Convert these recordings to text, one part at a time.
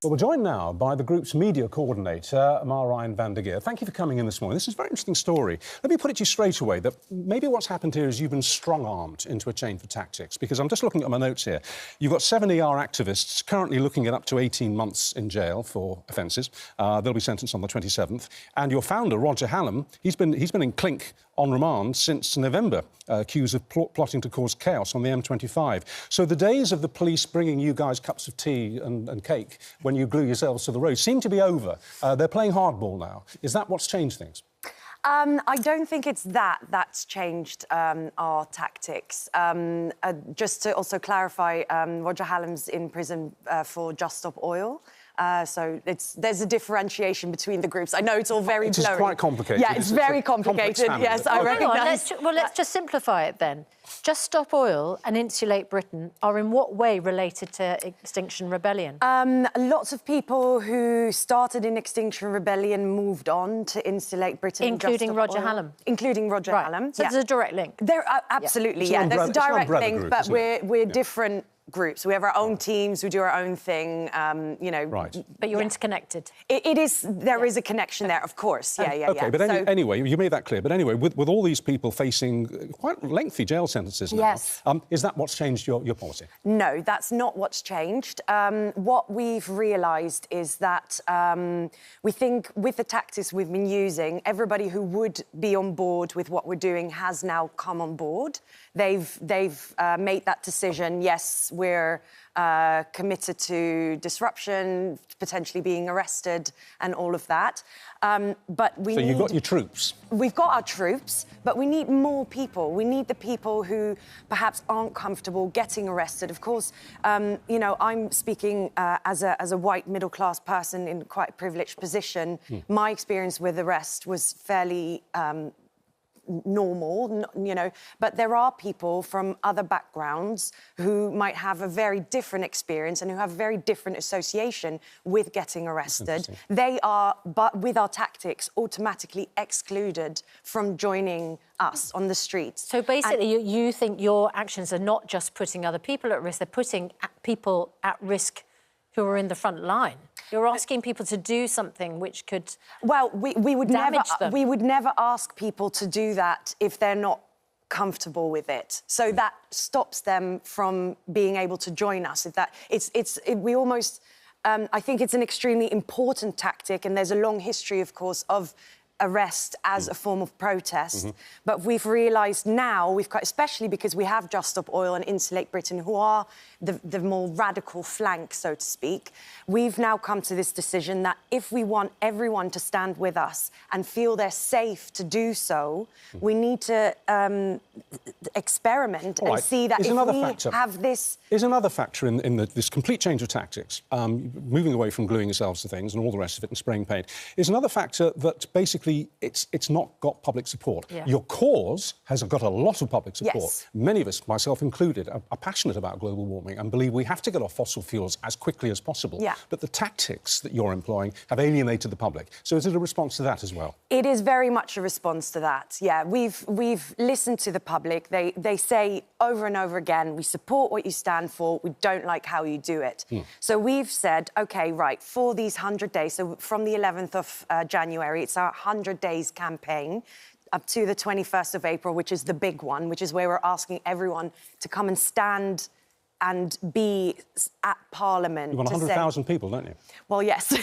Well, we're joined now by the group's media coordinator, Marijn van der Geer. Thank you for coming in this morning. This is a very interesting story. Let me put it to you straight away that maybe what's happened here is you've been strong-armed into a change of tactics, because I'm just looking at my notes here. You've got 7 ER activists currently looking at up to 18 months in jail for offences. They'll be sentenced on the 27th. And your founder, Roger Hallam, he's been in clink on remand since November, accused of plotting to cause chaos on the M25. So the days of the police bringing you guys cups of tea and cake when you glue yourselves to the road seem to be over. They're playing hardball now. Is that what's changed things? I don't think it's that's changed our tactics. Just to also clarify, Roger Hallam's in prison for Just Stop Oil. So there's a differentiation between the groups. I know it's all very blurry. It's quite complicated. Yeah, it's very complicated. Yes, I recognise. Let's just simplify it then. Just Stop Oil and Insulate Britain are in what way related to Extinction Rebellion? Lots of people who started in Extinction Rebellion moved on to Insulate Britain. Including Roger Hallam? Including Roger Hallam. So there's a direct link? There, absolutely, yeah. There's a direct link, but we're different groups. We have our own teams, we do our own thing, you know. Right. But you're interconnected. There is a connection there, of course. OK, but anyway, you made that clear. But anyway, with all these people facing quite lengthy jail sentences now, is that what's changed your policy? No, that's not what's changed. What we've realised is that we think with the tactics we've been using, everybody who would be on board with what we're doing has now come on board. They've made that decision. Yes, we're committed to disruption, potentially being arrested and all of that. But so you've got your troops? We've got our troops, but we need more people. We need the people who perhaps aren't comfortable getting arrested. Of course, you know, I'm speaking as a white middle-class person in quite a privileged position. My experience with arrest was fairly normal, you know, but there are people from other backgrounds who might have a very different experience and who have a very different association with getting arrested. They are, but with our tactics, automatically excluded from joining us on the streets. So basically, you think your actions are not just putting other people at risk, they're putting people at risk who are in the front line. You're asking people to do something which could we would never ask people to do that if they're not comfortable with it. So that stops them from being able to join us. I think it's an extremely important tactic, and there's a long history, of course, of arrest as a form of protest. But we've realised now, especially because we have Just Stop Oil and Insulate Britain, who are the more radical flank, so to speak, we've now come to this decision that if we want everyone to stand with us and feel they're safe to do so, we need to experiment and see that if we have this... Is another factor in this complete change of tactics, moving away from gluing yourselves to things and all the rest of it and spraying paint, is another factor that basically it's not got public support. Your cause has got a lot of public support. Many of us, myself included, are passionate about global warming and believe we have to get off fossil fuels as quickly as possible. But the tactics that you're employing have alienated the public. So is it a response to that as well? It is very much a response to that, yeah. We've listened to the public. They say over and over again, we support what you stand for, we don't like how you do it. So we've said, OK, right, for these 100 days, so from the 11th of January, it's our 100 days campaign, up to the 21st of April, which is the big one, which is where we're asking everyone to come and stand and be at Parliament. You want 100,000 people, don't you? Well, yes.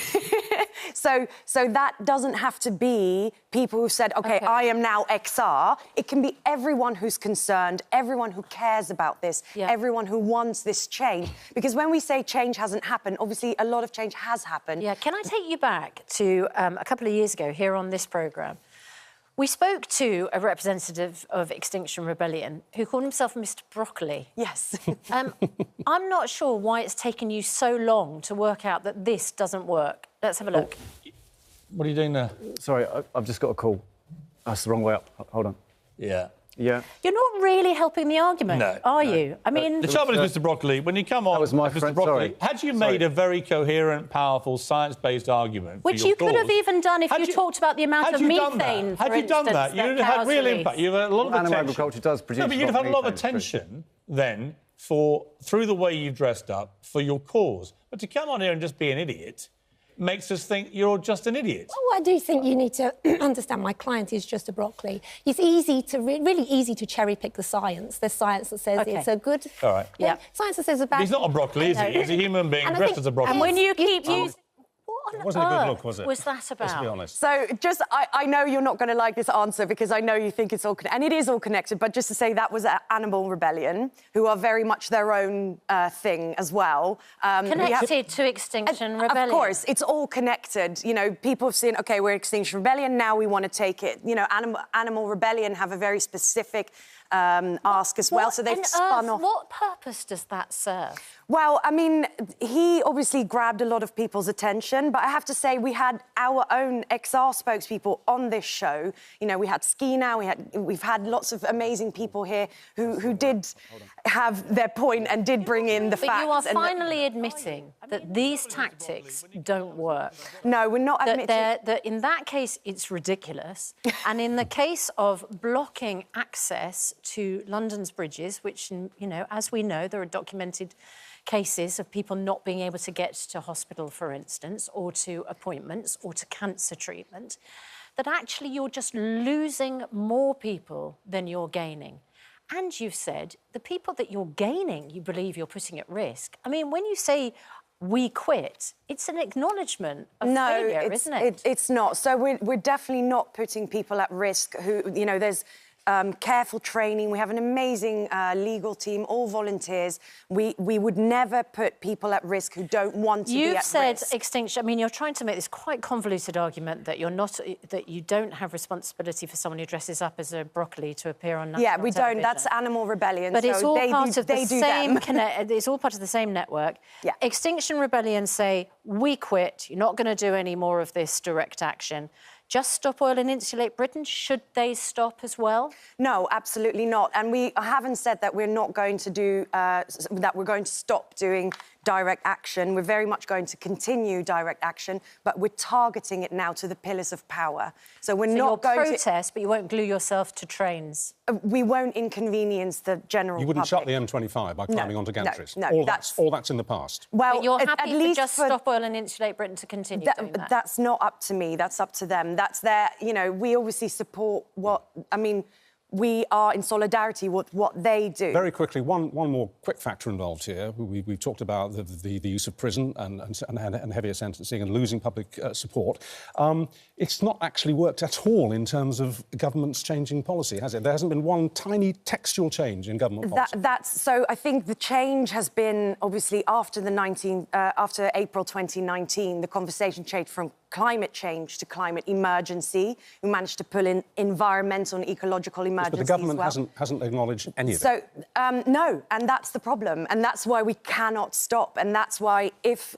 So that doesn't have to be people who said, OK, I am now XR. It can be everyone who's concerned, everyone who cares about this, everyone who wants this change. Because when we say change hasn't happened, obviously a lot of change has happened. Yeah, can I take you back to a couple of years ago here on this programme? We spoke to a representative of Extinction Rebellion who called himself Mr. Broccoli. Yes. I'm not sure why it's taken you so long to work out that this doesn't work. Let's have a look. What are you doing there? Sorry, I've just got a call. That's the wrong way up. Hold on. Yeah. Yeah. You're not really helping the argument, are you? I mean... The trouble is, Mr. Broccoli, when you come on... That was my friend, Mr. Broccoli, had you made a very coherent, powerful, science-based argument which you could have even done if you talked about the amount of methane, Had you done that, you'd have had real impact. You've had a lot of attention. Animal agriculture does produce... No, but you'd have had a lot of attention then through the way you've dressed up, for your cause. But to come on here and just be an idiot makes us think you're just an idiot. Oh, I do think you need to understand my client is just a broccoli. It's easy to really easy to cherry pick the science. There's science that says it's a good. All right. Yeah. Science that says a bad. He's not a broccoli, is he? He's a human being dressed as a broccoli. And when you keep using... It wasn't a good look, was it? Was that about? Let's be honest. So I know you're not going to like this answer because I know you think it's all... And it is all connected, but just to say that was Animal Rebellion, who are very much their own thing as well. Connected to Extinction Rebellion. Of course, it's all connected. You know, people have seen, OK, we're Extinction Rebellion, now we want to take it. You know, Animal Rebellion have a very specific ask as well, so they've spun off... What purpose does that serve? Well, I mean, he obviously grabbed a lot of people's attention, but I have to say we had our own XR spokespeople on this show. You know, we had Ski now, we've had lots of amazing people here who did have their point and did bring in the facts. But you are finally admitting that these tactics don't work. No, we're not admitting... That in that case, it's ridiculous. And in the case of blocking access to London's bridges, which, you know, as we know, there are documented cases of people not being able to get to hospital, for instance, or to appointments or to cancer treatment, that actually you're just losing more people than you're gaining. And you've said the people that you're gaining, you believe you're putting at risk. I mean, when you say we quit, it's an acknowledgement of failure, isn't it? It's not. So we're definitely not putting people at risk who, you know, there's... careful training. We have an amazing legal team, all volunteers. We would never put people at risk who don't want to be at risk. You've said Extinction. I mean, you're trying to make this quite convoluted argument that that you don't have responsibility for someone who dresses up as a broccoli to appear on national television. Yeah, we don't. That's Animal Rebellion. But it's all part of the same. It's all part of the same network. Yeah. Extinction Rebellion say we quit. You're not going to do any more of this direct action. Just Stop Oil and Insulate Britain, should they stop as well? No, absolutely not. And we haven't said that we're not going to do, that we're going to stop doing direct action. We're very much going to continue direct action, but we're targeting it now to the pillars of power. So we're not going to... protest, but you won't glue yourself to trains? We won't inconvenience the general You wouldn't public. shut the M25 by climbing onto gantries? No, all that's in the past? Well, but you're happy at least Just Stop Oil and Insulate Britain to continue doing that? That's not up to me. That's up to them. That's their... You know, we obviously support what... I mean... We are in solidarity with what they do. Very quickly, one more quick factor involved here. We've talked about the use of prison and heavier sentencing and losing public support. It's not actually worked at all in terms of governments changing policy, has it? There hasn't been one tiny textual change in government policy. So I think the change has been, obviously, after April 2019, the conversation changed from climate change to climate emergency. We managed to pull in environmental and ecological emergency. Yes, but the government hasn't acknowledged any of it. So, no, and that's the problem. And that's why we cannot stop. And that's why if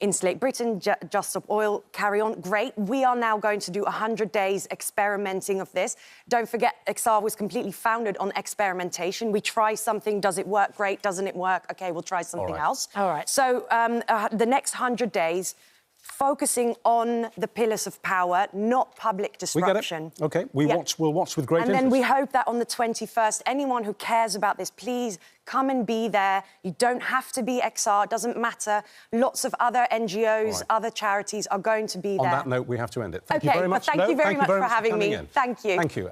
Insulate Britain, Just Stop Oil carry on, great. We are now going to do 100 days experimenting of this. Don't forget, XR was completely founded on experimentation. We try something, does it work? Great. Doesn't it work? OK, we'll try something else. All right. So the next 100 days... focusing on the pillars of power, not public disruption. We get it. OK, we'll watch with great interest. And then we hope that on the 21st, anyone who cares about this, please come and be there. You don't have to be XR, it doesn't matter. Lots of other NGOs, other charities are going to be there. On that note, we have to end it. Thank you very much. Thank you very much for having me. Thank you. Thank you.